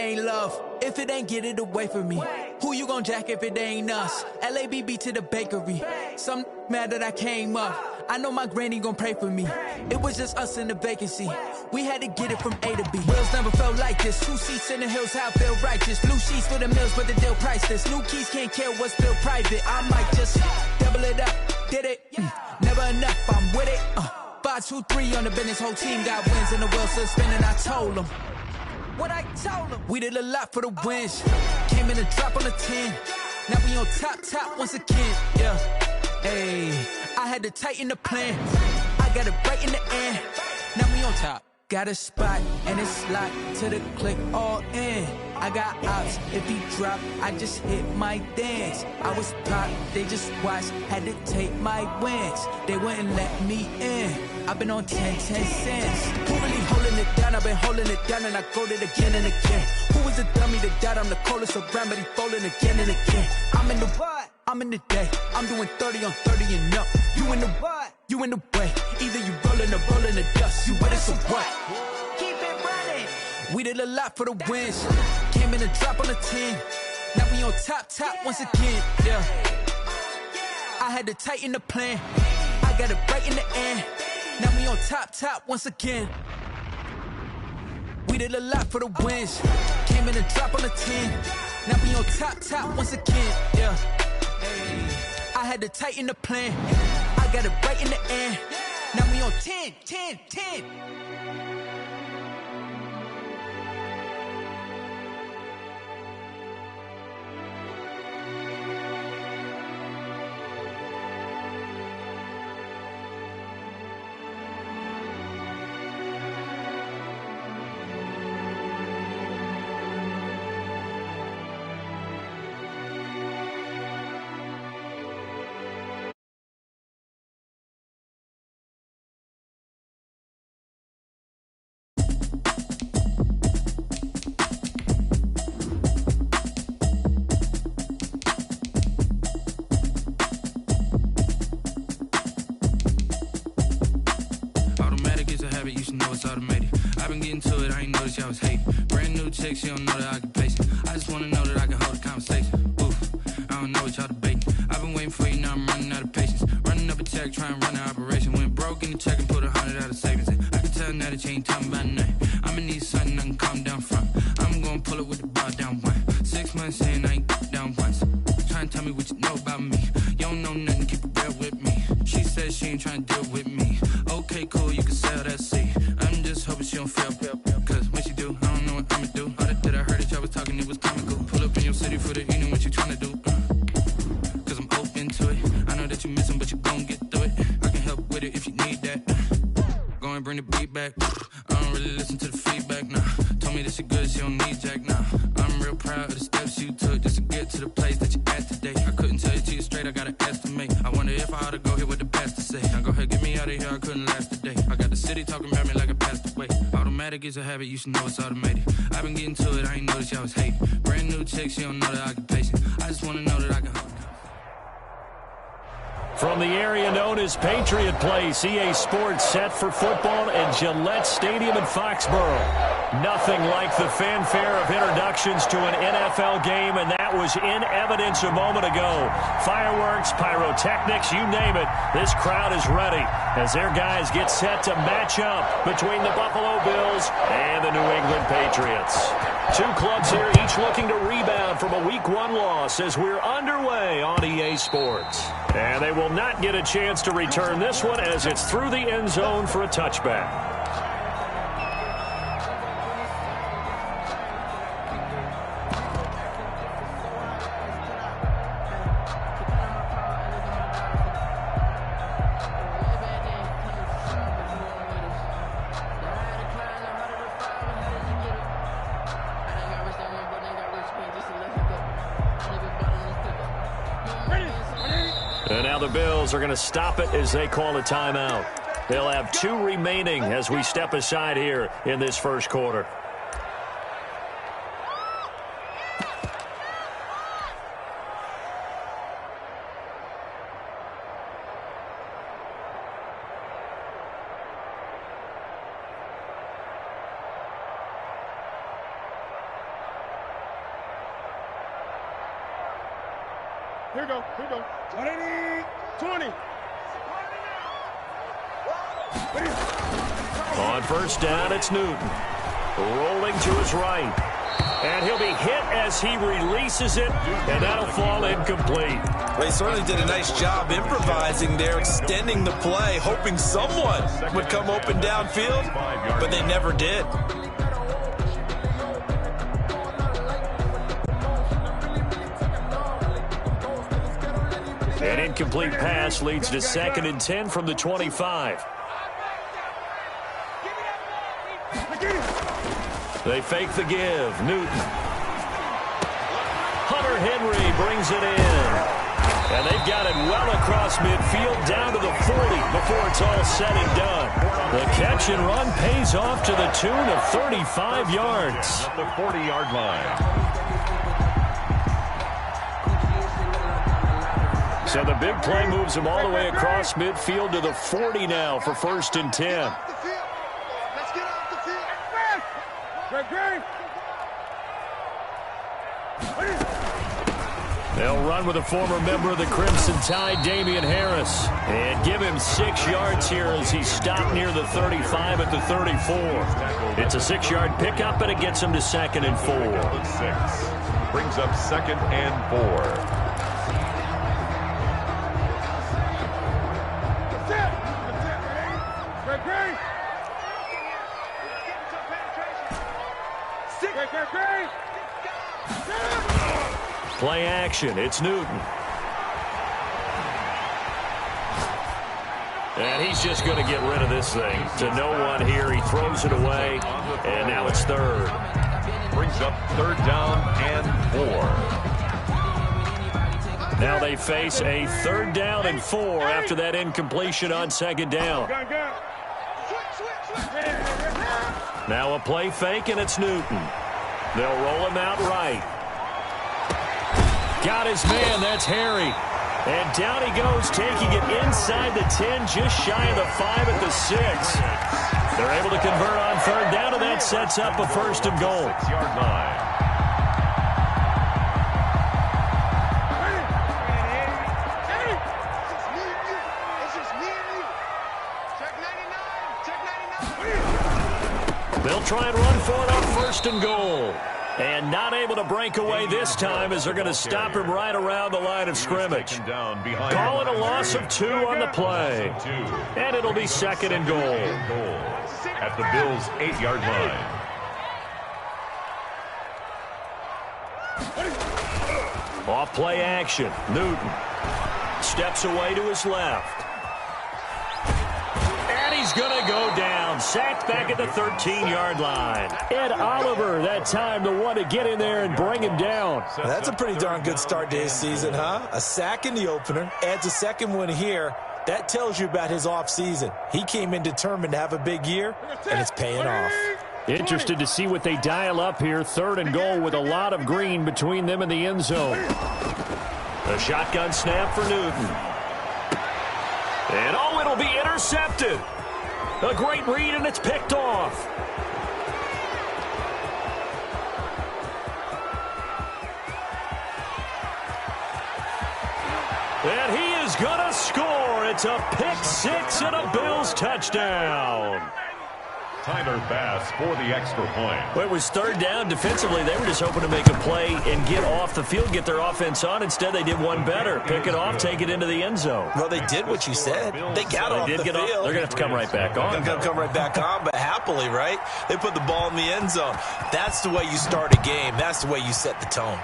ain't love, if it ain't get it away from me. Who you gon' jack if it ain't us? LABB to the bakery. Some mad that I came up. I know my granny gon' pray for me. It was just us in the vacancy. We had to get it from A to B. Wheels never felt like this. 2 seats in the hills, how I feel righteous. Blue sheets for the mills, but the deal priceless. New keys can't care what's still private. I might just double it up. Did it? Never enough, I'm with it. 5, 2, 3 on the business. Whole team got wins and the wheels still spinning. I told them what I told them. We did a lot for the wins. Came in a drop on the 10. Now we on top once again. Yeah. Hey, I had to tighten the plan. I got it right in the end. Now we on top. Got a spot and it's locked to the click all in. I got ops, if he drop, I just hit my dance. I was pop, they just watched, had to take my wins. They wouldn't let me in. I've been on 10 cents. Who really holding it down? I've been holding it down and I go it again and again. Who was the dummy that died? I'm the coldest around, but he falling again and again. I'm in the what? I'm in the day. I'm doing 30 on 30 and up. You in the what? You in the way. Either you rolling or rolling the dust. You with us or what? Keep it running. We did a lot for the wins. Came in a drop on the 10. Now we on top once again. Yeah. I had to tighten the plan. I got it right in the end. Now we on top once again. We did a lot for the wins. Came in a drop on the 10. Now we on top once again. Yeah. I had to tighten the plan. I got it right in the end. Now we on 10. You should know it's automated. I've been getting to it, I ain't noticed y'all was hating. Brand new chick, she don't know the occupation. I just wanna know that I can hold a conversation. Oof, I don't know what y'all debating. I've been waiting for you, now I'm running out of patience. Running up a check, trying to run an operation. Went broke in the check and put 100 out of savings in. I can tell now that you ain't talking about nothing. I'ma need something I can calm down from. I'm gonna pull it with the bar down one. 6 months in, I ain't down once. Trying to tell me what you know about me. You don't know nothing, keep it real with me. She says she ain't trying to deal with me. Okay, cool, you can sell that seat. I'm just hoping she don't fail. Cause when she do, I don't know what I'ma do. All that I heard that y'all was talking, it was comical. Pull up in your city for the evening, what you tryna do? Cause I'm open to it. I know that you missing, but you gon' get through it. I can help with it if you need that. Go and bring the beat back. I don't really listen to the feedback, nah. Told me that she good, she don't need jack, nah. I'm real proud of the steps you took just to get to the place that you at today. I couldn't tell you to you straight, I gotta estimate. I wonder if I ought to go here with the pastor say. Now go ahead, get me out of here, I couldn't last a day. I got the city talking about me like I passed away. Automatic is a habit, you should know it's automated. I've been getting to it, I ain't noticed y'all was hating. Brand new chick, she don't know the occupation. I just wanna know that I can hold. From the area known as Patriot Place, EA Sports set for football at Gillette Stadium in Foxborough. Nothing like the fanfare of introductions to an NFL game, and that was in evidence a moment ago. Fireworks, pyrotechnics, you name it. This crowd is ready as their guys get set to match up between the Buffalo Bills and the New England Patriots. Two clubs here, each looking to rebound from a Week 1 loss as we're underway on EA Sports. And they will not get a chance to return this one as it's through the end zone for a touchback. And now the Bills are going to stop it as they call a timeout. They'll have 2 remaining as we step aside here in this first quarter. Here we go. 20. On first down, it's Newton. Rolling to his right. And he'll be hit as he releases it, and that'll fall incomplete. Well, he certainly did a nice job improvising there, extending the play, hoping someone would come open downfield, but they never did. An incomplete pass leads to 2nd and 10 from the 25. They fake the give. Newton. Hunter Henry brings it in. And they've got it well across midfield down to the 40 before it's all said and done. The catch and run pays off to the tune of 35 yards. At the 40-yard line. So the big play moves him all the way across midfield to the 40 now for 1st and 10. They'll run with a former member of the Crimson Tide, Damian Harris, and give him 6 yards here as he stopped near the 35 at the 34. It's a 6-yard pickup, and it gets him to 2nd and 4. Brings up 2nd and 4. Play action. It's Newton. And he's just going to get rid of this thing. To no one here. He throws it away. And now it's 3rd. Brings up 3rd down and 4. Now they face a 3rd down and 4 after that incompletion on 2nd down. Now a play fake, and it's Newton. They'll roll him out right. Got his man. That's Harry. And down he goes, taking it inside the 10, just shy of the 5 at the 6. They're able to convert on 3rd down, and that sets up a 1st and goal. 6-yard line. They'll try and run for it on 1st and goal. And not able to break away this time as they're going to stop him right around the line of scrimmage. Call it a loss of 2 on the play. And it'll be 2nd and goal. At the Bills' 8-yard line. Off play action. Newton steps away to his left. And he's going to go down. Sacked back at the 13-yard line. Ed Oliver that time the one to get in there and bring him down. That's a pretty darn good start to his season, huh? A sack in the opener, adds a 2nd one here. That tells you about his offseason. He came in determined to have a big year, and it's paying off. Interested to see what they dial up here. 3rd and goal with a lot of green between them and the end zone. A shotgun snap for Newton. And oh, it'll be intercepted. A great read, and it's picked off. And he is going to score. It's a pick 6 and a Bills touchdown. Tyler Bass for the extra point. Well, it was 3rd down. Defensively, they were just hoping to make a play and get off the field, get their offense on. Instead, they did one better. Pick it off, take it into the end zone. Well, they did what you said. They got off the field. They're going to have to come right back on. They're going to come right back on, but happily, right? They put the ball in the end zone. That's the way you start a game. That's the way you set the tone.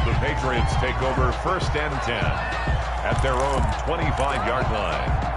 The Patriots take over 1st and 10 at their own 25-yard line.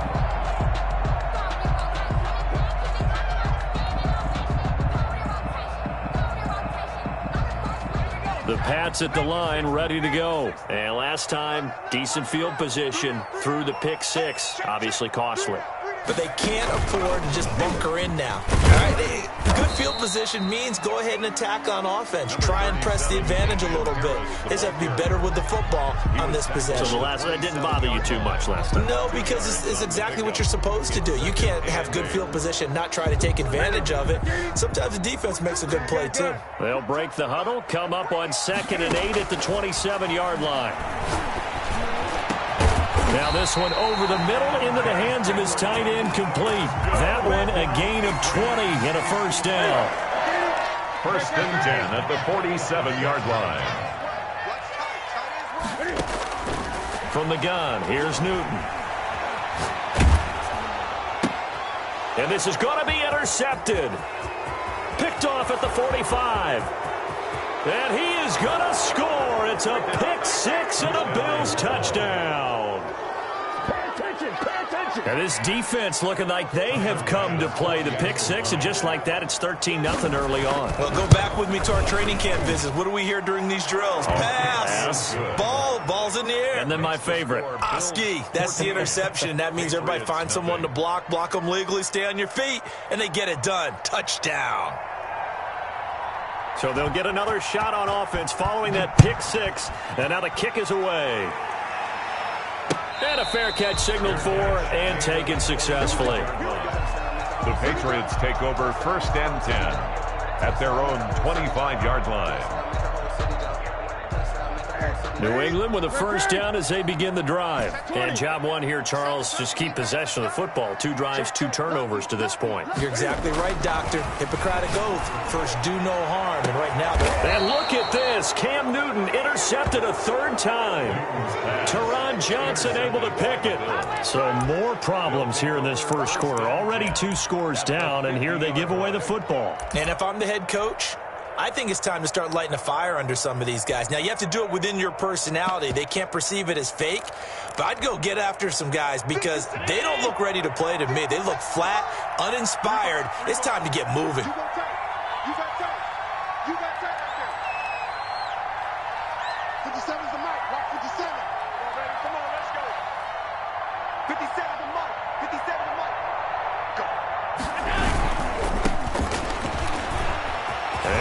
The Pats at the line, ready to go. And last time, decent field position through the pick 6. Obviously costly. But they can't afford to just bunker in now. All right, good field position means go ahead and attack on offense. Try and press the advantage a little bit. They just have to be better with the football on this possession. So that didn't bother you too much last time? No, because it's exactly what you're supposed to do. You can't have good field position, not try to take advantage of it. Sometimes the defense makes a good play, too. They'll break the huddle, come up on 2nd and 8 at the 27-yard line. Now this one over the middle into the hands of his tight end, complete. That one a gain of 20 and a first down. 1st and 10 at the 47-yard line. From the gun, here's Newton. And this is going to be intercepted. Picked off at the 45. And he is going to score. It's a pick six and a Bills touchdown. And this defense looking like they have come to play the pick six, and just like that, it's 13-0 early on. Well, go back with me to our training camp visits. What do we hear during these drills? Pass. Ball's in the air. And then my favorite. Oski, that's the interception. That means everybody finds someone to block them legally, stay on your feet, and they get it done. Touchdown. So they'll get another shot on offense following that pick six, and now the kick is away. And a fair catch signaled for and taken successfully. The Patriots take over 1st and 10 at their own 25-yard line. New England with a first down as they begin the drive. And job one here, Charles, just keep possession of the football. 2 drives, 2 turnovers to this point. You're exactly right, Doctor. Hippocratic oath. First, do no harm. And right now... And look at this. Cam Newton intercepted a 3rd time. Teron Johnson able to pick it. So more problems here in this first quarter. Already 2 scores down, and here they give away the football. And if I'm the head coach, I think it's time to start lighting a fire under some of these guys. Now, you have to do it within your personality. They can't perceive it as fake. But I'd go get after some guys because they don't look ready to play to me. They look flat, uninspired. It's time to get moving.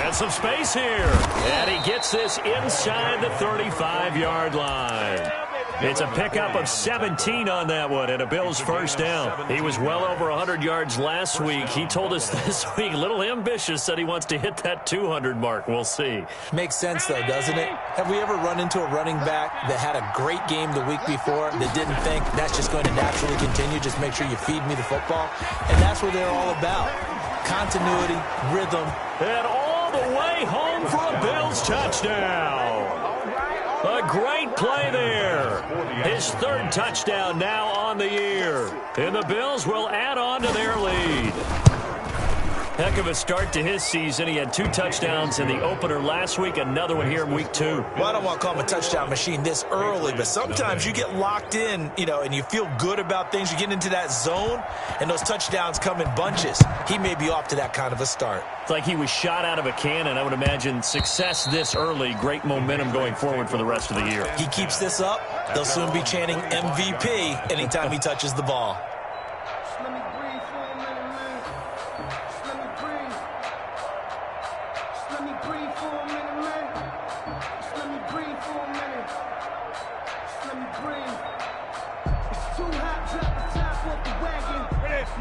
And some space here. And he gets this inside the 35-yard line. It's a pickup of 17 on that one and a Bills first down. He was well over 100 yards last week. He told us this week, a little ambitious, said he wants to hit that 200 mark. We'll see. Makes sense, though, doesn't it? Have we ever run into a running back that had a great game the week before that didn't think that's just going to naturally continue? Just make sure you feed me the football. And that's what they're all about. Continuity, rhythm. And all the way home for a Bills touchdown. A great play there. His 3rd touchdown now on the year. And the Bills will add on to their lead. Heck of a start to his season. He had 2 touchdowns in the opener last week, another one here in week 2. Well, I don't want to call him a touchdown machine this early, but sometimes you get locked in, and you feel good about things. You get into that zone, and those touchdowns come in bunches. He may be off to that kind of a start. It's like he was shot out of a cannon. I would imagine success this early, great momentum going forward for the rest of the year. He keeps this up, they'll soon be chanting MVP anytime he touches the ball.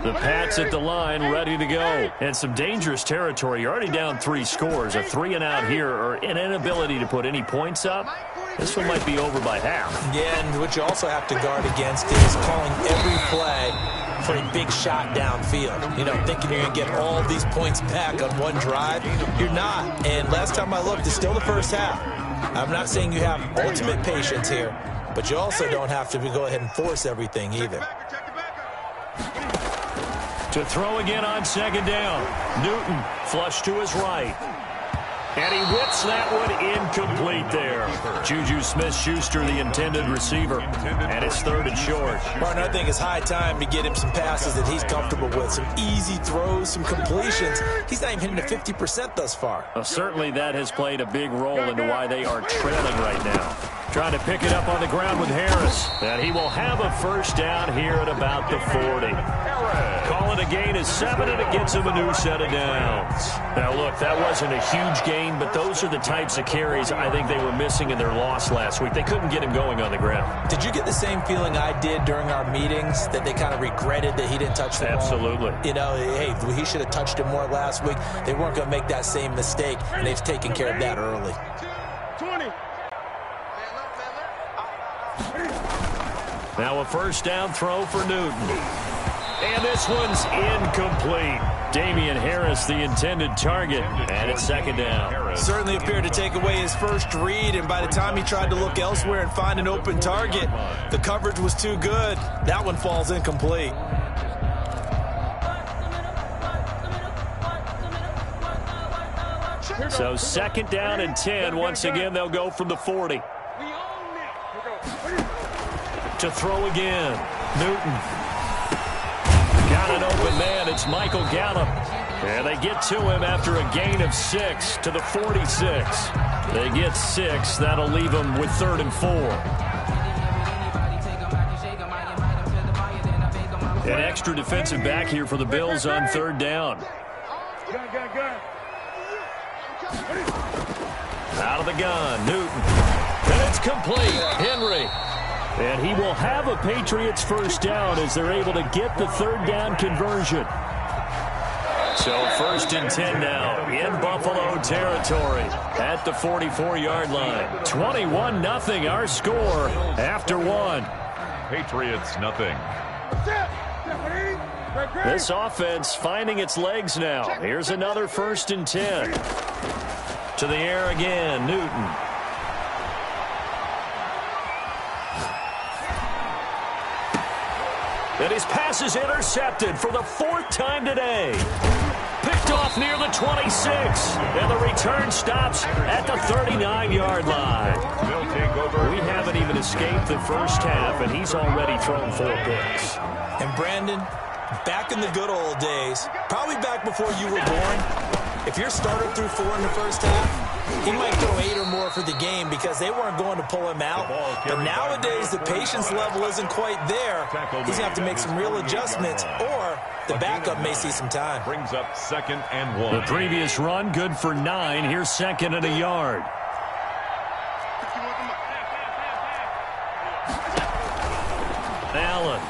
The Pats at the line, ready to go. And some dangerous territory. You're already down 3 scores. A 3-and-out here, or an inability to put any points up. This one might be over by half. Yeah, and what you also have to guard against is calling every play for a big shot downfield. Thinking you're going to get all these points back on one drive. You're not. And last time I looked, it's still the first half. I'm not saying you have ultimate patience here, but you also don't have to go ahead and force everything either. To throw again on 2nd down. Newton flush to his right. And he whips that one incomplete there. Juju Smith-Schuster, the intended receiver. And it's 3rd and short. Martin, I think it's high time to get him some passes that he's comfortable with. Some easy throws, some completions. He's not even hitting to 50% thus far. Well, certainly that has played a big role into why they are trailing right now. Trying to pick it up on the ground with Harris. And he will have a first down here at about the 40. call it a gain of 7, and it gets him a new set of downs. Now, look, that wasn't a huge gain, but those are the types of carries I think they were missing in their loss last week. They couldn't get him going on the ground. Did you get the same feeling I did during our meetings, that they kind of regretted that he didn't touch the ball? Absolutely. You know, hey, he should have touched it more last week. They weren't going to make that same mistake, and they've taken care of that early. 20. Now a first down throw for Newton. And this one's incomplete. Damian Harris, the intended target, and it's second down. Certainly appeared to take away his first read, and by the time he tried to look elsewhere and find an open target, the coverage was too good. That one falls incomplete. So second down and 10. Once again, they'll go from the 40. To throw again. Newton. Got an open man. It's Michael Gallup. And they get to him after a gain of 6 to the 46. They get 6. That'll leave them with 3rd and 4. An extra defensive back here for the Bills on 3rd down. Out of the gun, Newton. And it's complete. Henry. And he will have a Patriots first down as they're able to get the 3rd down conversion. So 1st and 10 now in Buffalo territory at the 44-yard line. 21-0 our score after 1. Patriots nothing. This offense finding its legs now. Here's another 1st and 10. To the air again, Newton. And his pass is intercepted for the 4th time today. Picked off near the 26. And the return stops at the 39-yard line. They'll take over. We haven't even escaped the first half, and he's already thrown 4 picks. And Brandon, back in the good old days, probably back before you were born, if your starter threw 4 in the first half, he might throw 8 or more for the game because they weren't going to pull him out. But nowadays, the patience level isn't quite there. He's going to have to make some real adjustments, or the backup may see some time. Brings up 2nd and 1. The previous run, good for 9. Here's 2nd and a yard. Allen.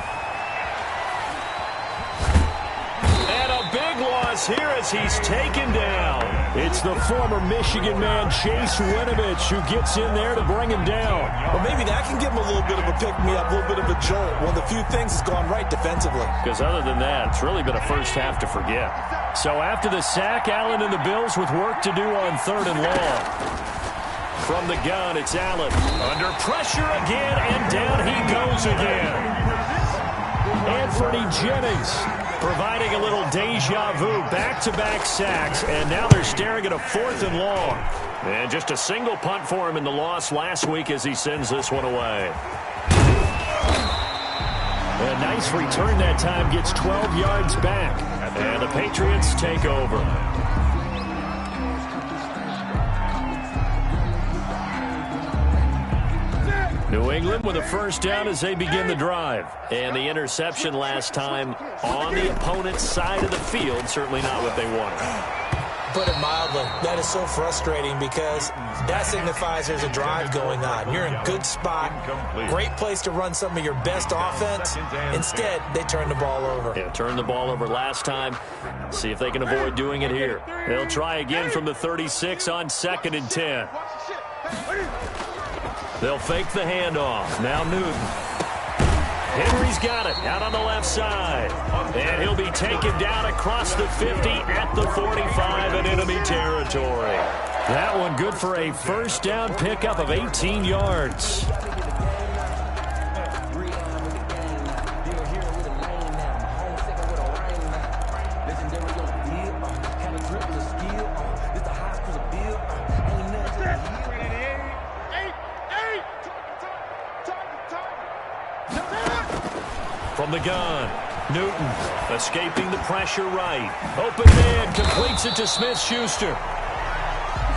And a big loss here as he's taken down. It's the former Michigan man, Chase Winovich, who gets in there to bring him down. Well, maybe that can give him a little bit of a pick-me-up, a little bit of a jolt. One of the few things that's gone right defensively. Because other than that, it's really been a first half to forget. So after the sack, Allen and the Bills with work to do on 3rd and long. From the gun, it's Allen. Under pressure again, and down he goes again. Anthony Jennings providing a little deja vu, back-to-back sacks, and now they're staring at a 4th and long. And just a single punt for him in the loss last week as he sends this one away. A nice return that time, gets 12 yards back, and the Patriots take over. New England with a first down as they begin the drive. And the interception last time on the opponent's side of the field, certainly not what they wanted. Put it mildly, that is so frustrating because that signifies there's a drive going on. You're in a good spot, great place to run some of your best offense. Instead, they turn the ball over. Yeah, turned the ball over last time. See if they can avoid doing it here. They'll try again from the 36 on 2nd and 10. They'll fake the handoff. Now Newton. Henry's got it out on the left side. And he'll be taken down across the 50 at the 45 in enemy territory. That one good for a first down pickup of 18 yards. From the gun, Newton escaping the pressure right. Open man, completes it to Smith-Schuster.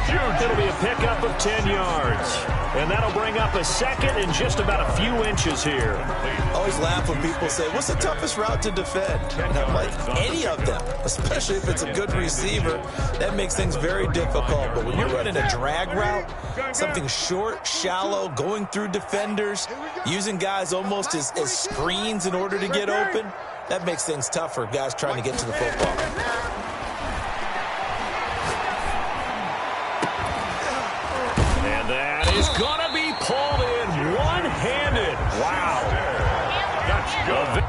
It'll be a pickup of 10 yards. And that'll bring up a second and just about a few inches here. I always laugh when people say, what's the toughest route to defend? And I'm like, any of them, especially if it's a good receiver. That makes things very difficult. But when you're running a drag route, something short, shallow, going through defenders, using guys almost as screens in order to get open, that makes things tough for guys trying to get to the football. Is going to be pulled in one-handed. Wow. That's good.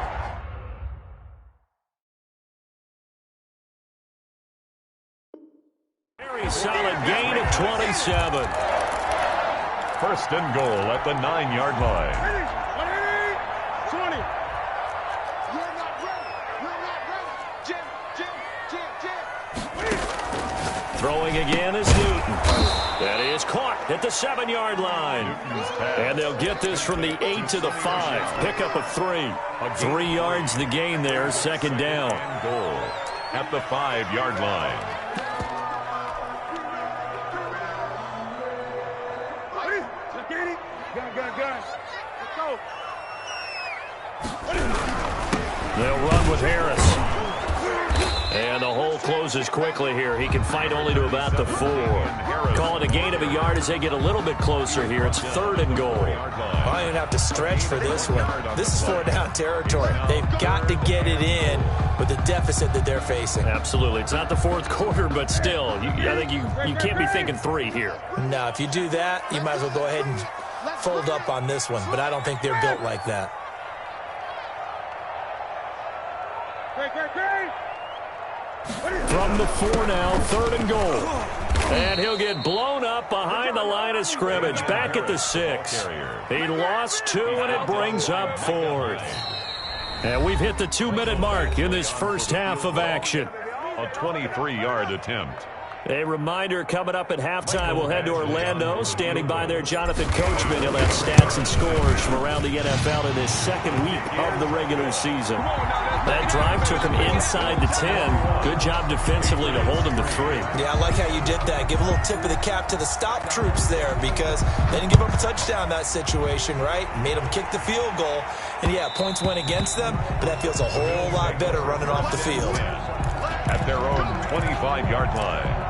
Very solid gain of 27. First and goal at the 9-yard line. 20. You're not ready. Jim. Throwing again is Newton. That is caught at the 7-yard line. And they'll get this from the 8 to the 5. Pickup of 3. 3 yards the gain there, second down. Goal at the 5-yard line. They'll run with Harris. And the hole closes quickly here. He can fight only to about the 4. Call it a gain of a yard as they get a little bit closer here. It's 3rd and goal. I don't even have to stretch for this one. This is 4-down territory. They've got to get it in with the deficit that they're facing. Absolutely. It's not the 4th quarter, but still, I think you can't be thinking 3 here. No, if you do that, you might as well go ahead and fold up on this one. But I don't think they're built like that. From the 4 now, 3rd and goal. And he'll get blown up behind the line of scrimmage. Back at the 6. He lost 2, and it brings up 4th. And we've hit the 2-minute mark in this first half of action. A 23-yard attempt. A reminder coming up at halftime, we'll head to Orlando. Standing by there, Jonathan Coachman. He'll have stats and scores from around the NFL in this second week of the regular season. That drive took him inside the 10. Good job defensively to hold him to 3. Yeah, I like how you did that. Give a little tip of the cap to the stop troops there because they didn't give up a touchdown in that situation, right? Made them kick the field goal. And, yeah, points went against them, but that feels a whole lot better running off the field. At their own 25-yard line.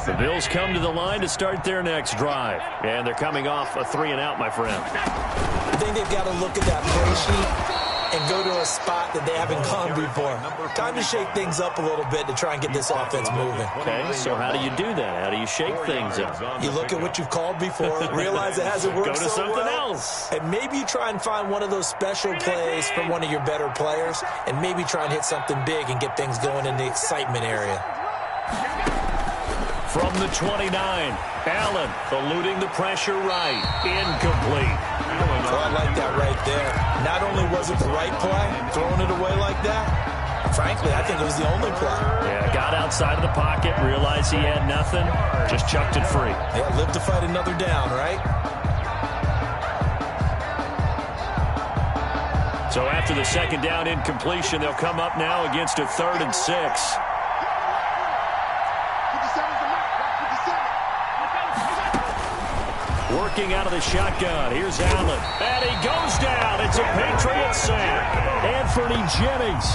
The Bills come to the line to start their next drive. And they're coming off a 3-and-out, my friend. I think they've got to look at that play sheet and go to a spot that they haven't gone before. Time to shake things up a little bit to try and get this offense moving. Okay, so how do you do that? How do you shake things up? You look at what you've called before, realize it hasn't worked so well. Go to something else. And maybe you try and find one of those special plays from one of your better players, and maybe try and hit something big and get things going in the excitement area. From the 29, Allen eluding the pressure right. Incomplete. Oh, I like that right there. Not only was it the right play, throwing it away like that, frankly, I think it was the only play. Yeah, got outside of the pocket, realized he had nothing, just chucked it free. Yeah, live to fight another down, right? So after the second down incompletion, they'll come up now against a 3rd and 6. Working out of the shotgun. Here's Allen. And he goes down. It's a Patriot sack. Anthony Jennings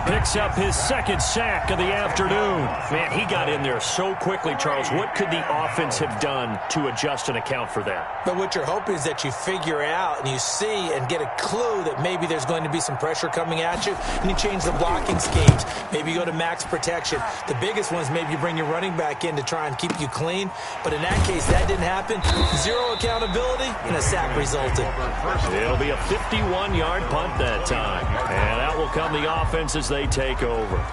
picks up his 2nd sack of the afternoon. Man, he got in there so quickly, Charles. What could the offense have done to adjust and account for that? But what you're hoping is that you figure out and you see and get a clue that maybe there's going to be some pressure coming at you, and you change the blocking schemes. Maybe you go to max protection. The biggest one is maybe you bring your running back in to try and keep you clean. But in that case, that didn't happen. 0 accountability, and a sack resulted. It'll be a 51-yard punt that time. And out will come the offense as they take over.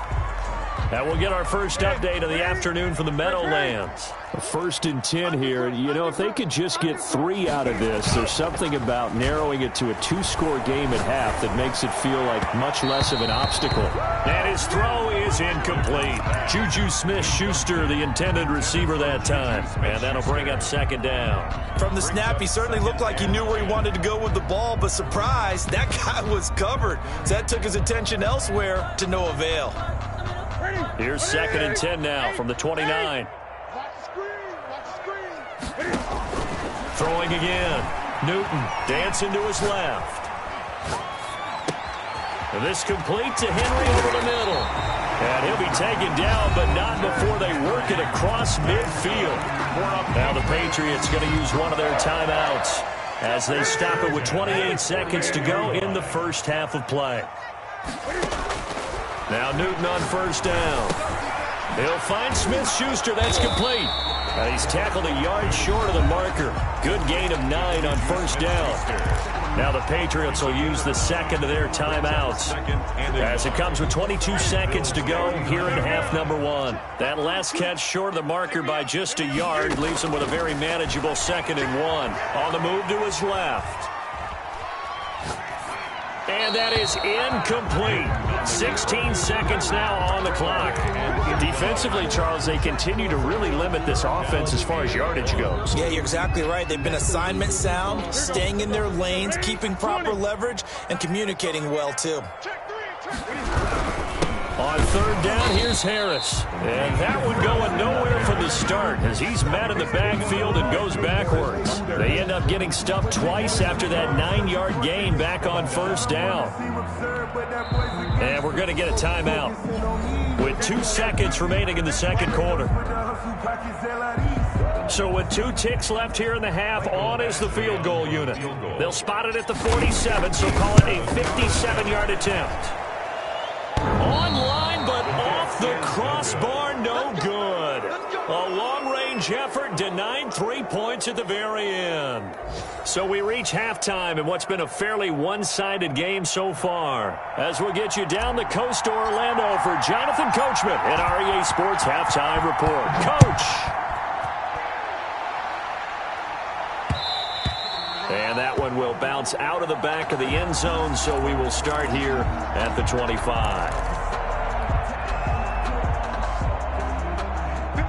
And we'll get our first update of the afternoon from the Meadowlands. 1st and 10 here. You know, if they could just get 3 out of this, there's something about narrowing it to a 2-score game at half that makes it feel like much less of an obstacle. And his throw is incomplete. Juju Smith-Schuster, the intended receiver that time. And that'll bring up 2nd down. From the snap, he certainly looked like he knew where he wanted to go with the ball, but surprise, that guy was covered. So that took his attention elsewhere to no avail. Here's 2nd and 10 now from the 29. Throwing again. Newton dancing to his left. And this complete to Henry over the middle. And he'll be taken down, but not before they work it across midfield. Now the Patriots going to use one of their timeouts as they stop it with 28 seconds to go in the first half of play. Now Newton on first down. He'll find Smith-Schuster. That's complete. And he's tackled a yard short of the marker. Good gain of 9 on first down. Now the Patriots will use the second of their timeouts as it comes with 22 seconds to go here in half number 1. That last catch short of the marker by just a yard leaves him with a very manageable 2nd and 1. On the move to his left. And that is incomplete. 16 seconds now on the clock. Defensively, Charles, they continue to really limit this offense as far as yardage goes. Yeah, you're exactly right. They've been assignment sound, staying in their lanes, keeping proper leverage, and communicating well, too. On third down, here's Harris. And that one going nowhere from the start as he's met in the backfield and goes backwards. They end up getting stuffed twice after that 9-yard gain back on first down. And we're going to get a timeout with 2 seconds remaining in the second quarter. So with 2 ticks left here in the half, on is the field goal unit. They'll spot it at the 47, so call it a 57-yard attempt. Online, but off the crossbar, no good. A long-range effort denied 3 points at the very end. So we reach halftime in what's been a fairly one-sided game so far. As we'll get you down the coast to Orlando for Jonathan Coachman in REA Sports Halftime Report. Coach! And that one will bounce out of the back of the end zone, so we will start here at the 25.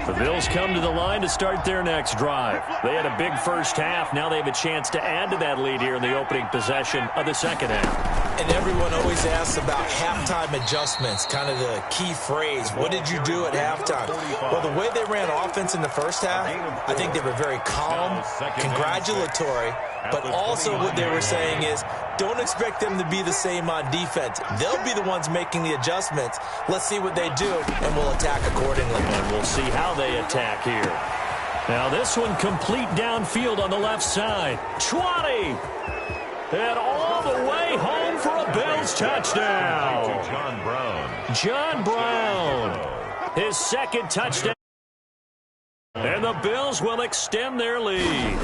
The Bills come to the line to start their next drive. They had a big first half. Now they have a chance to add to that lead here in the opening possession of the second half. And everyone always asks about halftime adjustments, kind of the key phrase. What did you do at halftime? Well, the way they ran offense in the first half, I think they were very calm, congratulatory, but also what they were saying is, don't expect them to be the same on defense. They'll be the ones making the adjustments. Let's see what they do, and we'll attack accordingly. And we'll see how they attack here. Now this one complete downfield on the left side. 20! And all the way home for a Bills touchdown. John Brown. John Brown. His second touchdown. And the Bills will extend their lead.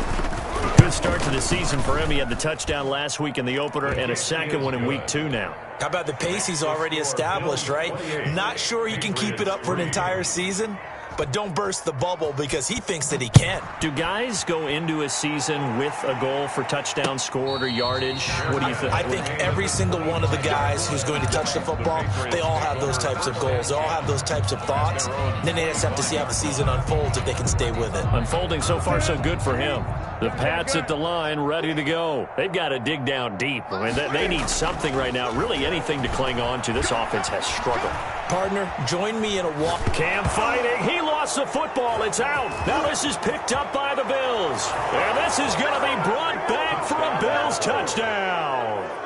Good start to the season for him. He had the touchdown last week in the opener and a second one in week 2 now. How about the pace he's already established, right? Not sure he can keep it up for an entire season, but don't burst the bubble because he thinks that he can. Do guys go into a season with a goal for touchdown scored or yardage? What do you think? I think every single one of the guys who's going to touch the football, they all have those types of goals. They all have those types of thoughts. Then they just have to see how the season unfolds if they can stay with it. Unfolding so far so good for him. The Pats at the line ready to go. They've got to dig down deep. I mean, they need something right now, really anything to cling on to. This offense has struggled. Partner, join me in a walk. Cam fighting. He lost the football. It's out. Now this is picked up by the Bills. And this is going to be brought back for a Bills touchdown.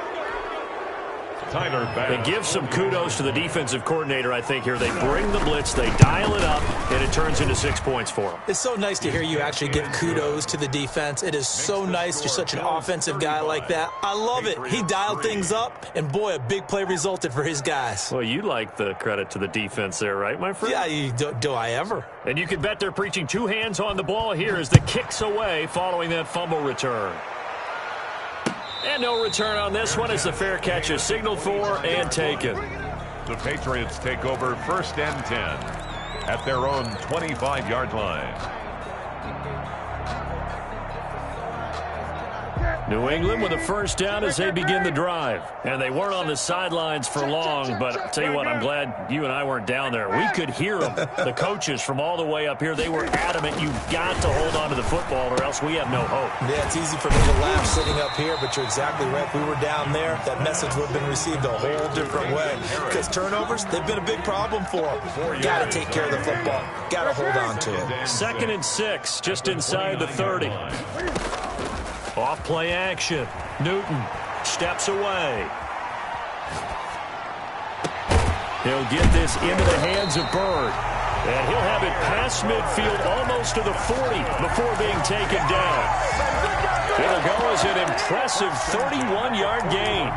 Tyler Bass. They give some kudos to the defensive coordinator, I think, here. They bring the blitz, they dial it up, and it turns into 6 points for them. It's so nice to hear you actually give kudos to the defense. It is so nice. You're such an offensive guy like that. I love it. He dialed things up, and boy, a big play resulted for his guys. Well, you like the credit to the defense there, right, my friend? Yeah, do I ever? And you can bet they're preaching 2 hands on the ball here as the kick's away following that fumble return. And no return on this one as the fair catch is signaled for and taken. The Patriots take over 1st and 10 at their own 25-yard line. New England with a first down as they begin the drive. And they weren't on the sidelines for long, but I'll tell you what, I'm glad you and I weren't down there. We could hear them, the coaches from all the way up here. They were adamant, you've got to hold on to the football or else we have no hope. Yeah, it's easy for me to laugh sitting up here, but you're exactly right. If we were down there, that message would have been received a whole different way. Because turnovers, they've been a big problem for them. Got to take care of the football. Got to hold on to it. 2nd and 6, just inside the 30. Off play action. Newton steps away. He'll get this into the hands of Byrd. And he'll have it past midfield almost to the 40 before being taken down. It'll go as an impressive 31-yard gain.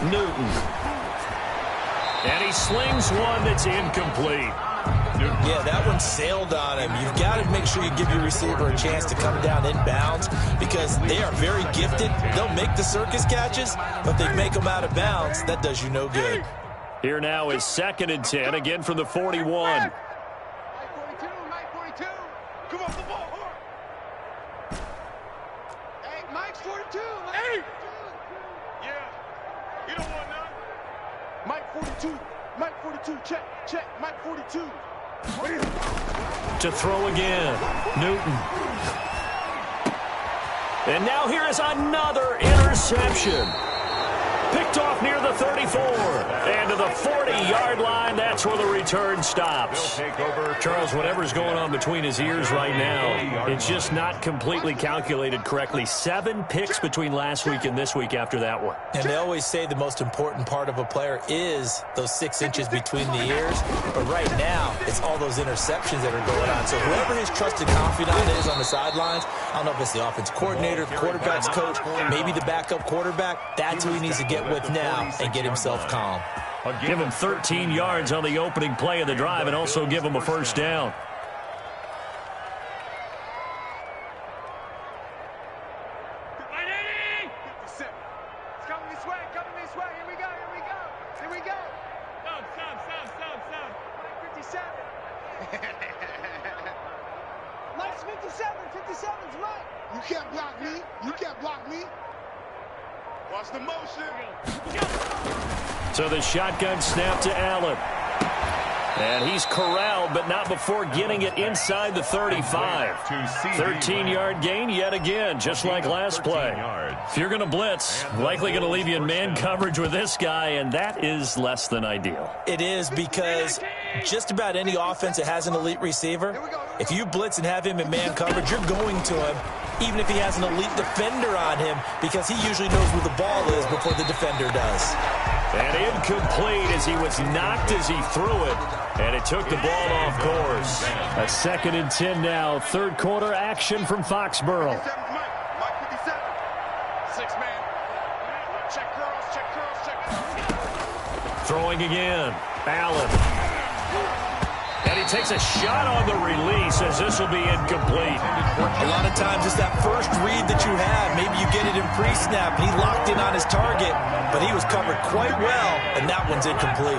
Newton. And he slings one that's incomplete. Yeah, that one sailed on him. You've got to make sure you give your receiver a chance to come down inbounds because they are very gifted. They'll make the circus catches, but they make them out of bounds. That does you no good. Here now is 2nd and 10, again from the 41. Mike 42. Come on, the ball. Hey, Mike's 42. Hey! Yeah. You don't want none. Mike 42. Mike 42. Check. Mike 42. To throw again. Newton. And now here is another interception. Picked off near the 34. And to the 40-yard line, that's where the return stops. Charles, whatever's going on between his ears right now, it's just not completely calculated correctly. 7 picks between last week and this week after that one. And they always say the most important part of a player is those 6 inches between the ears. But right now, it's all those interceptions that are going on. So whoever his trusted confidant is on the sidelines, I don't know if it's the offense coordinator, the quarterback's coach, maybe the backup quarterback, that's who he needs to get with now and get himself calm. Give him 13 yards on the opening play of the drive and also give him a first down. It's coming this way. Here we go. Stop. Mike 57. Mike's 57. 57's Mike. You can't block me. Watch the motion. So the shotgun snap to Allen. And he's corralled, but not before getting it inside the 35. 13-yard gain yet again, just like last play. If you're going to blitz, likely going to leave you in man coverage with this guy, and that is less than ideal. It is because just about any offense that has an elite receiver, if you blitz and have him in man coverage, you're going to him, even if he has an elite defender on him, because he usually knows where the ball is before the defender does. And incomplete as he was knocked as he threw it. And it took the ball off course. A 2nd and 10 now. Third quarter action from Foxborough. Mike 57. 6-man. Check curls. Throwing again. Allen. And he takes a shot on the release as this will be incomplete. A lot of times it's that first read that you have. Maybe you get it in pre-snap. He locked in on his target, but he was covered quite well, and that one's incomplete.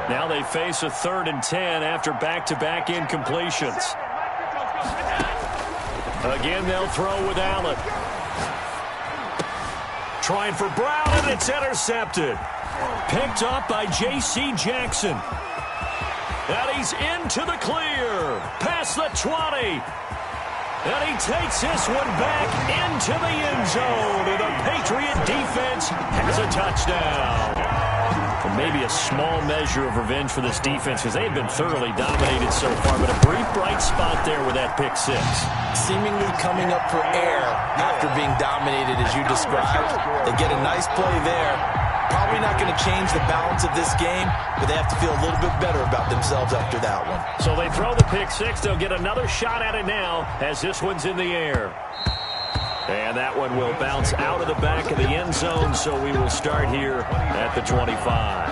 Now they face a 3rd and 10 after back-to-back incompletions. Again, they'll throw with Allen. Trying for Brown, and it's intercepted. Picked up by J.C. Jackson. And he's into the clear. Past the 20. And he takes this one back into the end zone. And the Patriot defense has a touchdown. And maybe a small measure of revenge for this defense because they have been thoroughly dominated so far. But a brief bright spot there with that pick 6. Seemingly coming up for air after being dominated as you described. They get a nice play there. Probably not going to change the balance of this game, but they have to feel a little bit better about themselves after that one. So they throw the pick 6. They'll get another shot at it now as this one's in the air. And that one will bounce out of the back of the end zone, so we will start here at the 25.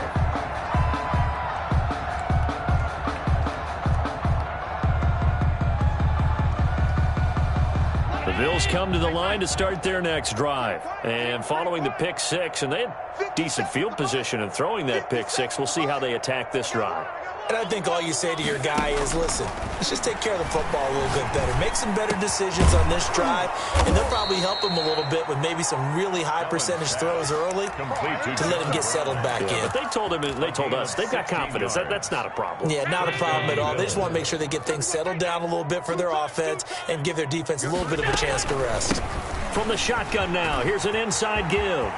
Bills come to the line to start their next drive. And following the pick six, and they had decent field position in throwing that pick six, we'll see how they attack this drive. And I think all you say to your guy is, listen, let's just take care of the football a little bit better. Make some better decisions on this drive, and they'll probably help him a little bit with maybe some really high percentage throws early to let him get settled back in. But they told him, and they told us, they've got confidence. That's not a problem. Yeah, not a problem at all. They just want to make sure they get things settled down a little bit for their offense and give their defense a little bit of a chance to rest. From the shotgun now, here's an inside give.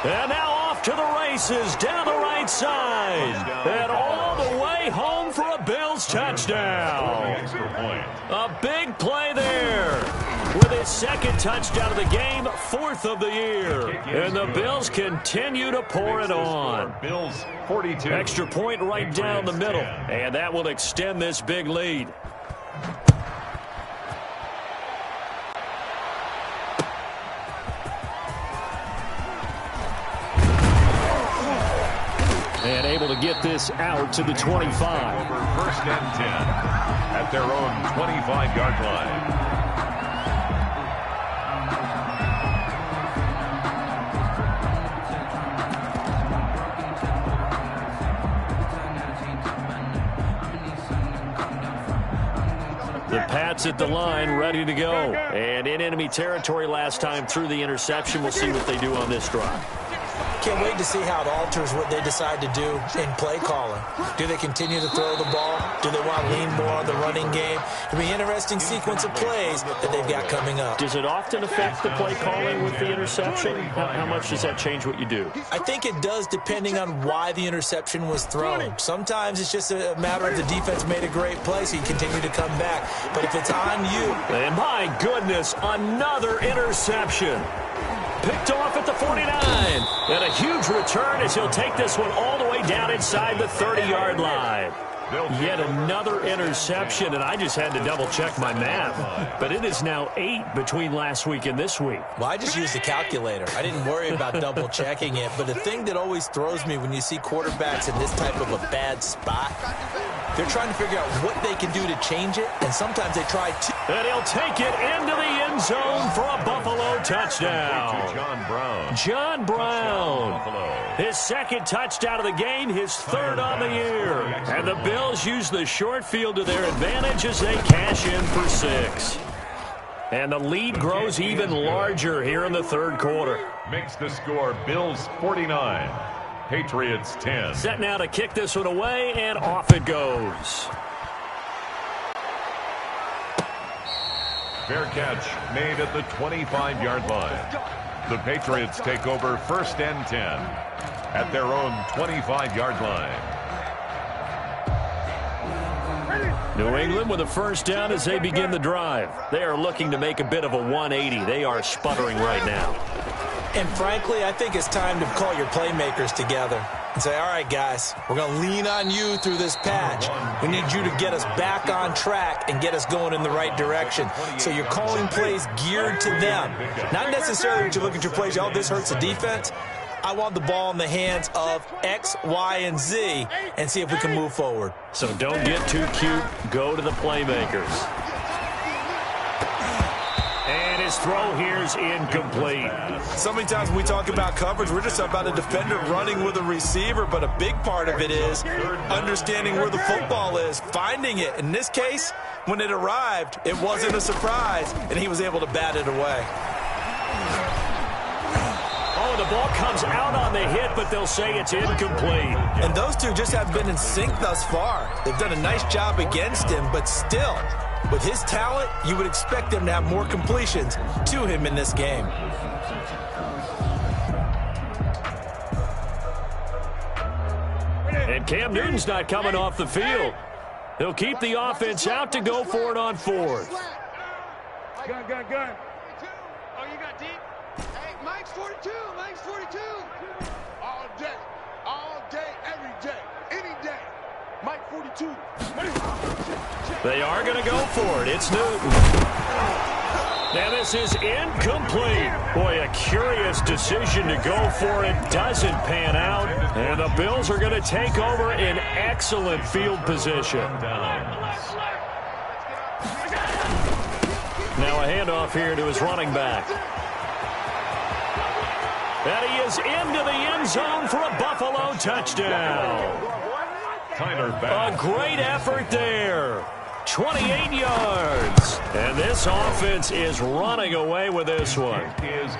And now off to the races down the right side. And all the way home for a Bills touchdown. A big play there. With his second touchdown of the game, fourth of the year. And the Bills continue to pour it on. Bills 42. Extra point right down the middle. And that will extend this big lead. And able to get this out to the 25. Over first and 10 at their own 25-yard line. The Pats at the line, ready to go. And in enemy territory last time through the interception. We'll see what they do on this drive. Can't wait to see how it alters what they decide to do in play calling. Do they continue to throw the ball? Do they want to lean more on the running game? It'll be an interesting sequence of plays that they've got coming up. Does it often affect the play calling with the interception? How much does that change what you do? I think it does, depending on why the interception was thrown. Sometimes it's just a matter of the defense made a great play, so you continue to come back. But if it's on you... And my goodness, another interception. Picked off at the 49. And a huge return as he'll take this one all the way down inside the 30-yard line. Yet another interception, and I just had to double-check my math. But it is now 8 between last week and this week. Well, I just used the calculator. I didn't worry about double-checking it. But the thing that always throws me when you see quarterbacks in this type of a bad spot, they're trying to figure out what they can do to change it, and sometimes they try to. And he'll take it into the end zone for a Buffalo touchdown. John Brown. His second touchdown of the game, his third on the year. And the Bills use the short field to their advantage as they cash in for 6. And the lead grows even larger here in the third quarter. Makes the score Bills 49. Patriots 10. Set now to kick this one away, and off it goes. Fair catch made at the 25-yard line. The Patriots take over first and 10 at their own 25-yard line. New England with a first down as they begin the drive. They are looking to make a bit of a 180. They are sputtering right now. And frankly, I think it's time to call your playmakers together and say, all right, guys, we're going to lean on you through this patch. We need you to get us back on track and get us going in the right direction. So you're calling plays geared to them. Not necessarily that you look at your plays, oh, this hurts the defense. I want the ball in the hands of X, Y, and Z and see if we can move forward. So don't get too cute. Go to the playmakers. And his throw here's incomplete. So many times when we talk about coverage, we're just about a defender running with a receiver, but a big part of it is understanding where the football is, finding it. In this case, when it arrived, it wasn't a surprise, and he was able to bat it away. Oh, the ball comes out on the hit, but they'll say it's incomplete. And those two just have been in sync thus far. They've done a nice job against him, but still, with his talent, you would expect them to have more completions to him in this game. And Cam Newton's not coming off the field. They'll keep the offense out to go for it on fourth. Gun. Oh, you got deep? Hey, Mike's 42. Mike's 42. All day, every day, any day. Mike 42. They are going to go for it. It's Newton. Now this is incomplete. Boy, a curious decision to go for it. Doesn't pan out. And the Bills are going to take over in excellent field position. Now a handoff here to his running back. And he is into the end zone for a Buffalo touchdown. Tyler Bass. A great effort there. 28 yards. And this offense is running away with this one.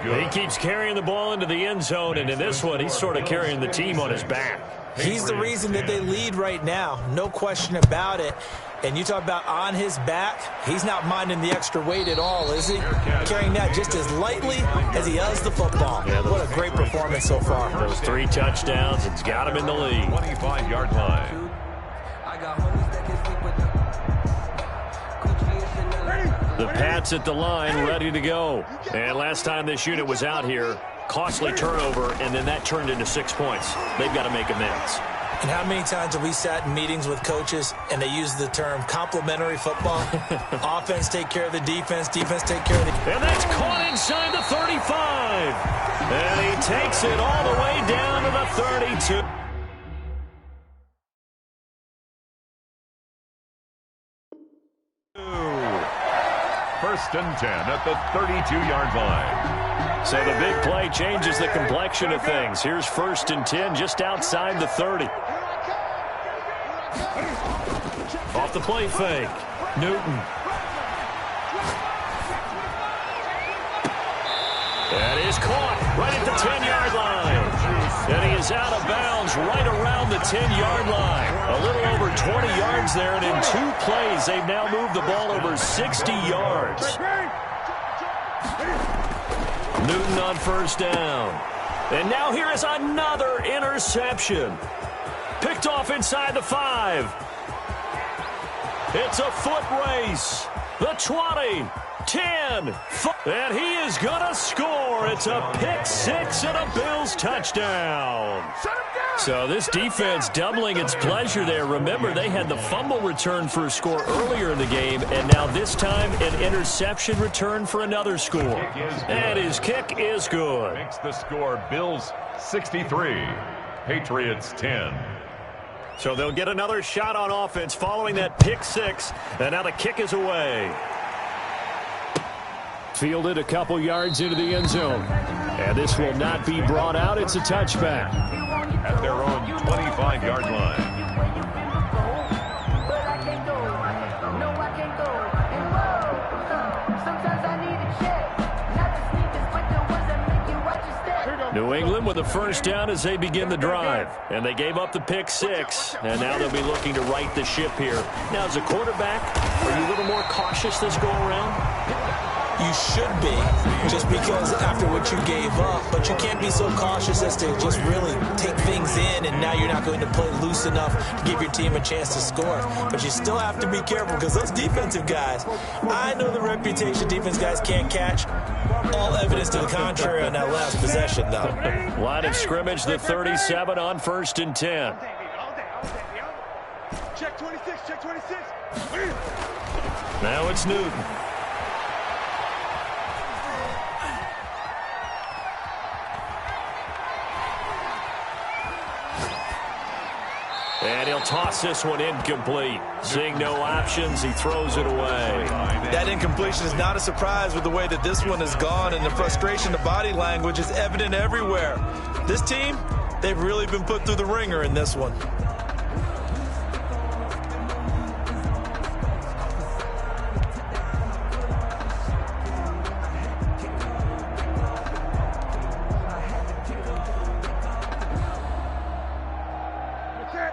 He keeps carrying the ball into the end zone, and in this one, he's sort of carrying the team on his back. He's the reason that they lead right now. No question about it. And you talk about on his back, he's not minding the extra weight at all, is he? Carrying that just as lightly as he does the football. Yeah, what a great performance so far. Those 3 touchdowns, it's got him in the lead. 25-yard line. The Pats at the line, ready to go. And last time this unit was out here, costly turnover, and then that turned into 6 points. They've got to make amends. And how many times have we sat in meetings with coaches and they use the term complementary football? Offense take care of the defense, defense take care of the... And that's caught inside the 35. And he takes it all the way down to the 32. First and 10 at the 32-yard line. So the big play changes the complexion of things. Here's first and 10 just outside the 30. Off the play fake. Newton. That is caught right at the 10-yard line. And he is out of bounds right around the 10-yard line. A little over 20 yards there, and in 2 plays, they've now moved the ball over 60 yards. Newton on first down. And now here is another interception. Picked off inside the 5. It's a foot race. The 20, 10, 5. And he is going to score. It's a pick 6 and a Bills touchdown. So this defense doubling its pleasure there. Remember, they had the fumble return for a score earlier in the game, and now this time an interception return for another score. And his kick is good. Makes the score Bills 63, Patriots 10. So they'll get another shot on offense following that pick 6, and now the kick is away. Fielded a couple yards into the end zone. And this will not be brought out. It's a touchback. At their own 25-yard line. New England with a first down as they begin the drive. And they gave up the pick 6. And now they'll be looking to right the ship here. Now, as a quarterback, are you a little more cautious this go around? You should be, just because after what you gave up. But you can't be so cautious as to just really take things in, and now you're not going to play loose enough to give your team a chance to score. But you still have to be careful, because those defensive guys, I know the reputation defense guys can't catch. All evidence to the contrary on that last possession, though. Line of scrimmage, the 37 on first and 10. Check 26, check 26. Now it's Newton. And he'll toss this one incomplete. Seeing no options, he throws it away. That incompletion is not a surprise with the way that this one has gone, and the frustration, the body language is evident everywhere. This team, they've really been put through the ringer in this one.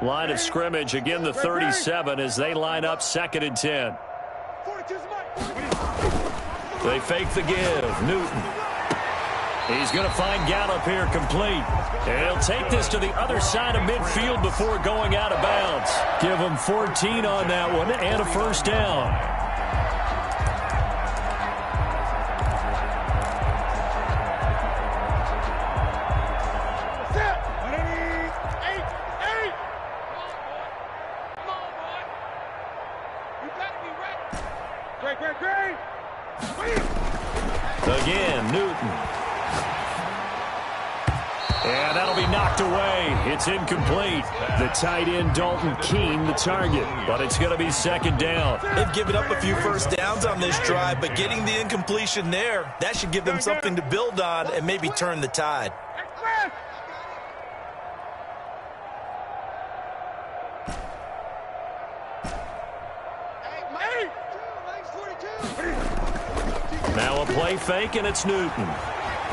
Line of scrimmage, again the 37 as they line up second and 10. They fake the give. Newton. He's going to find Gallup here complete. And he'll take this to the other side of midfield before going out of bounds. Give him 14 on that one and a first down. Again, Newton. And that'll be knocked knocked away. It's incomplete. The tight end, Dalton Keene, the target. But it's going to be second down. They've given up a few first downs on this drive, but getting the incompletion there, that should give them something to build on and maybe turn the tide. Now a play fake, and it's Newton.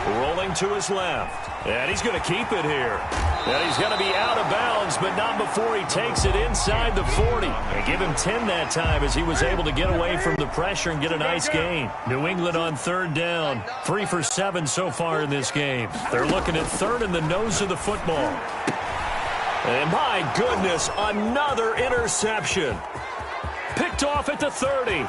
Rolling to his left. And he's going to keep it here. And he's going to be out of bounds, but not before he takes it inside the 40. They give him 10 that time as he was able to get away from the pressure and get a nice gain. New England on third down. 3 for 7 so far in this game. They're looking at third in the nose of the football. And my goodness, another interception. Picked off at the 30.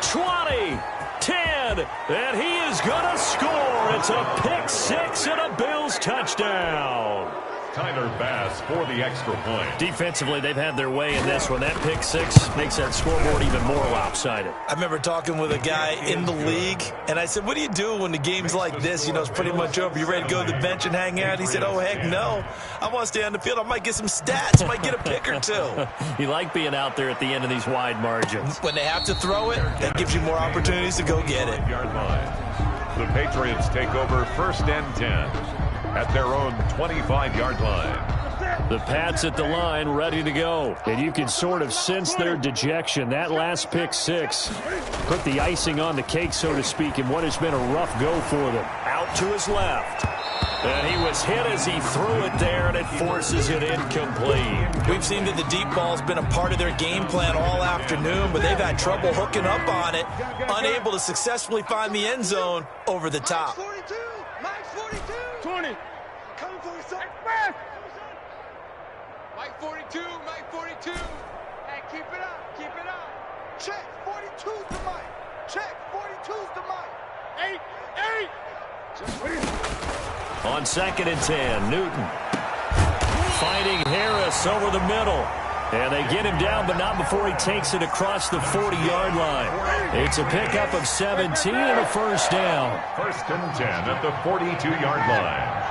20. 10, and he is going to score. It's a pick six and a Bills touchdown. Tyler Bass for the extra point. Defensively, they've had their way in this one. That pick six makes that scoreboard even more lopsided. I remember talking with a guy in the league, and I said, what do you do when the game's like this? You know, it's pretty much over. You ready to go to the bench and hang out? He said, oh, heck no. I want to stay on the field. I might get some stats. Might get a pick or two. You like being out there at the end of these wide margins. When they have to throw it, that gives you more opportunities to go get it. Yard line. The Patriots take over 1st and 10. At their own 25-yard line. The Pats at the line ready to go. And you can sort of sense their dejection. That last pick six put the icing on the cake, so to speak, in what has been a rough go for them. Out to his left. And he was hit as he threw it there, and it forces it incomplete. We've seen that the deep ball's been a part of their game plan all afternoon, but they've had trouble hooking up on it, unable to successfully find the end zone over the top. 20. Come for yourself. Mike 42, Mike 42. Hey, keep it up, keep it up. Check, 42's the Mike. Check, 42's the Mike. 8. Just wait. On 2nd and 10, Newton fighting Harris over the middle. And they get him down, but not before he takes it across the 40-yard line. It's a pickup of 17 and a first down. 1st and 10 at the 42-yard line.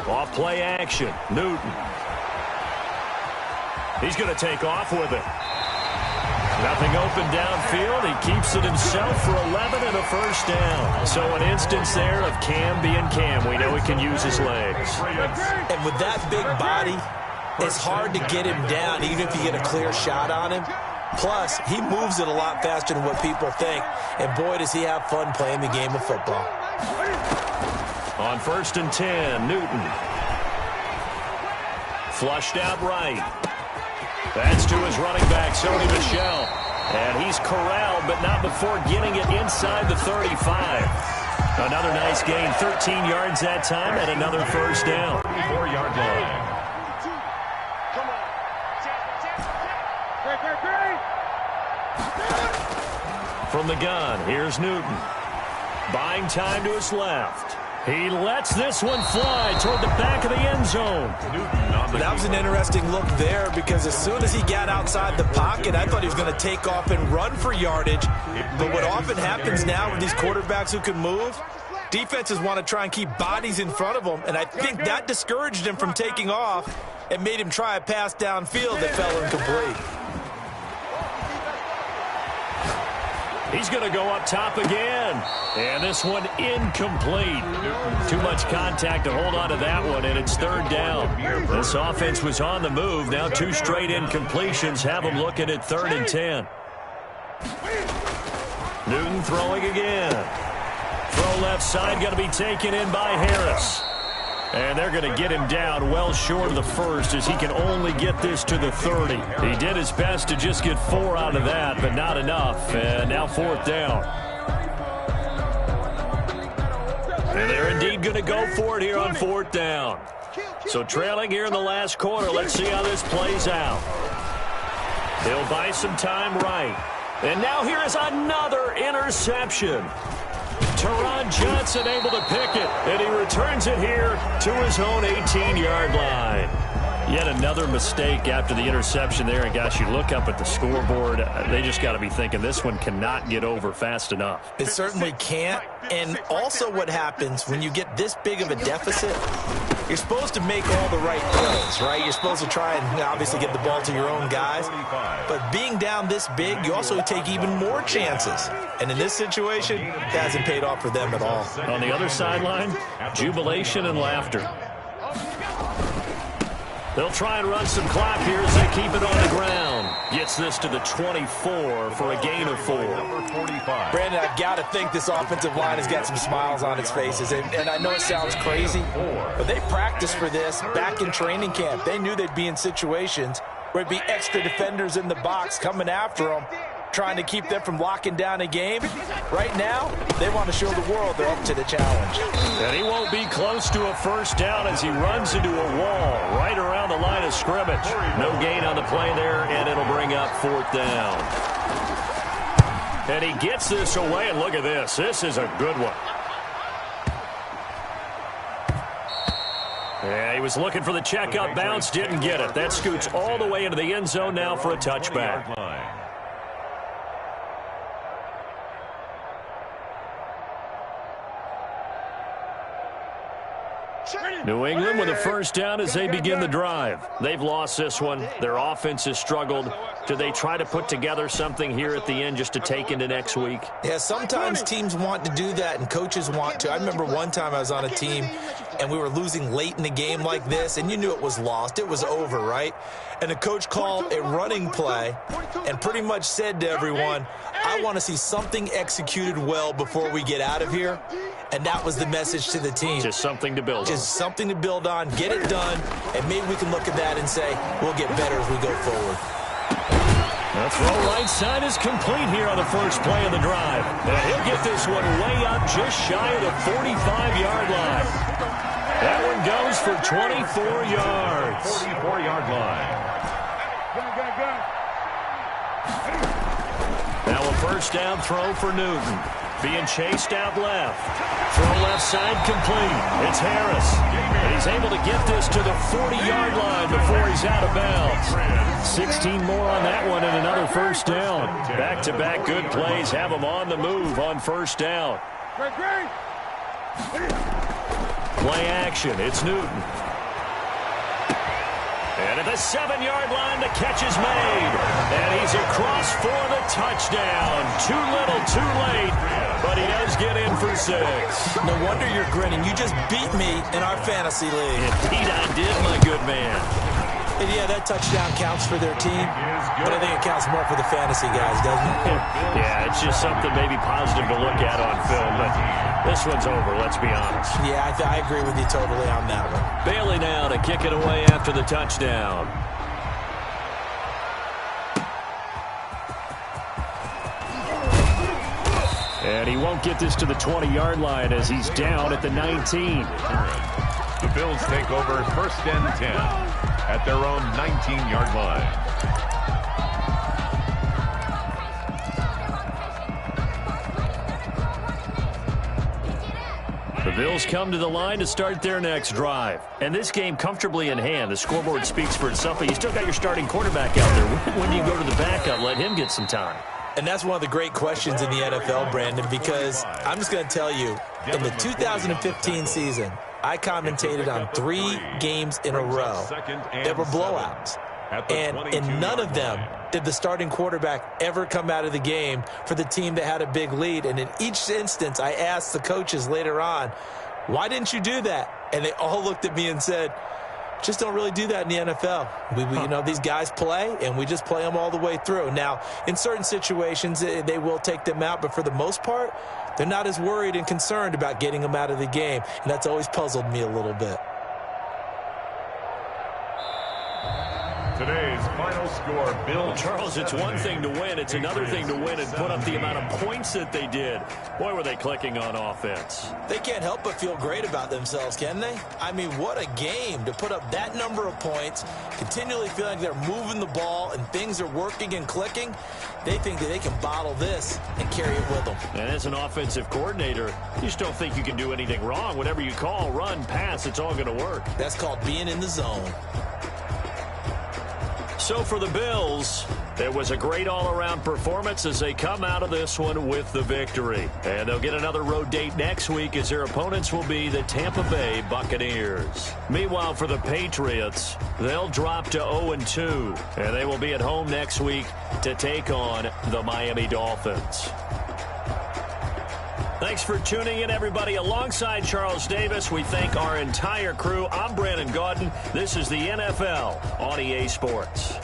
Off play action, Newton. He's going to take off with it. Nothing open downfield. He keeps it himself for 11 and a first down. So an instance there of Cam being Cam. We know he can use his legs. And with that big body, it's hard to get him down, even if you get a clear shot on him. Plus, he moves it a lot faster than what people think. And boy, does he have fun playing the game of football. On 1st and 10, Newton. Flushed out right. That's to his running back, Sony Michel. And he's corralled, but not before getting it inside the 35. Another nice gain, 13 yards that time, and another first down. 4-yard line. From the gun, here's Newton. Buying time to his left. He lets this one fly toward the back of the end zone. That was an interesting look there, because as soon as he got outside the pocket, I thought he was going to take off and run for yardage. But what often happens now with these quarterbacks who can move, defenses want to try and keep bodies in front of them, and I think that discouraged him from taking off and made him try a pass downfield that fell incomplete. He's going to go up top again. And this one incomplete. Too much contact to hold on to that one, and it's 3rd down. This offense was on the move. Now 2 straight incompletions have them looking at 3rd and 10. Newton throwing again. Throw left side, going to be taken in by Harris. And they're going to get him down well short of the first, as he can only get this to the 30. He did his best to just get 4 out of that, but not enough. And now 4th down. And they're indeed going to go for it here on 4th down. So trailing here in the last quarter, let's see how this plays out. He'll buy some time right. And now here is another interception. Teron Johnson able to pick it, and he returns it here to his own 18-yard line. Yet another mistake after the interception there. And, gosh, you look up at the scoreboard. They just got to be thinking this one cannot get over fast enough. It certainly can't. And also what happens when you get this big of a deficit, you're supposed to make all the right plays, right? You're supposed to try and obviously get the ball to your own guys. But being down this big, you also take even more chances. And in this situation, it hasn't paid off for them at all. On the other sideline, jubilation and laughter. They'll try and run some clock here as they keep it on the ground. Gets this to the 24 for a gain of 4. Brandon, I've got to think this offensive line has got some smiles on its faces. And I know it sounds crazy, but they practiced for this back in training camp. They knew they'd be in situations where it'd be extra defenders in the box coming after them, trying to keep them from locking down a game. Right now, they want to show the world they're up to the challenge. And he won't be close to a first down as he runs into a wall right around the line of scrimmage. No gain on the play there, and it'll bring up 4th down. And he gets this away, and look at this. This is a good one. Yeah, he was looking for the checkup bounce, didn't get it. That scoots all the way into the end zone now for a touchback. New England with a first down as they begin the drive. They've lost this one. Their offense has struggled. Do they try to put together something here at the end just to take into next week? Yeah, sometimes teams want to do that and coaches want to. I remember one time I was on a team and we were losing late in the game like this, and you knew it was lost. It was over, right? And the coach called a running play and pretty much said to everyone, I want to see something executed well before we get out of here. And that was the message to the team. Just something to build on. Just something to build on, get it done, and maybe we can look at that and say, we'll get better as we go forward. The throw right side is complete here on the first play of the drive. And he'll get this one way up just shy of the 45-yard line. That one goes for 24 yards. 44-yard line. Now a first down throw for Newton. Being chased out left. Throw left side complete. It's Harris. And he's able to get this to the 40-yard line before he's out of bounds. 16 more on that one and another first down. Back-to-back good plays have him on the move on first down. Play action. It's Newton. And at the 7-yard line, the catch is made. And he's across for the touchdown. Too little, too late. But he does get in for 6. No wonder you're grinning. You just beat me in our fantasy league. Indeed I did, my good man. And yeah, that touchdown counts for their team, but I think it counts more for the fantasy guys, doesn't it? Yeah, it's just something maybe positive to look at on film, but this one's over, let's be honest. Yeah, I agree with you totally on that one. Bailey now to kick it away after the touchdown. And he won't get this to the 20-yard line as he's down at the 19. The Bills take over 1st and 10 at their own 19-yard line. The Bills come to the line to start their next drive. And this game comfortably in hand. The scoreboard speaks for itself, but you still got your starting quarterback out there. When do you go to the backup? Let him get some time. And that's one of the great questions in the NFL, Brandon, because I'm just going to tell you, in the 2015 season, I commentated on 3 games in a row that were blowouts. And in none of them did the starting quarterback ever come out of the game for the team that had a big lead. And in each instance, I asked the coaches later on, why didn't you do that? And they all looked at me and said, just don't really do that in the NFL. You know, these guys play, and we just play them all the way through. Now, in certain situations, they will take them out, but for the most part, they're not as worried and concerned about getting them out of the game, and that's always puzzled me a little bit. Today's final score, Bill. Charles, it's one thing to win. It's another thing to win and put up the amount of points that they did. Boy, were they clicking on offense. They can't help but feel great about themselves, can they? I mean, what a game to put up that number of points, continually feeling like they're moving the ball and things are working and clicking. They think that they can bottle this and carry it with them. And as an offensive coordinator, you just don't think you can do anything wrong. Whatever you call, run, pass, it's all going to work. That's called being in the zone. So for the Bills, it was a great all-around performance as they come out of this one with the victory. And they'll get another road date next week as their opponents will be the Tampa Bay Buccaneers. Meanwhile, for the Patriots, they'll drop to 0-2, and they will be at home next week to take on the Miami Dolphins. Thanks for tuning in, everybody. Alongside Charles Davis, we thank our entire crew. I'm Brandon Gaudin. This is the NFL on EA Sports.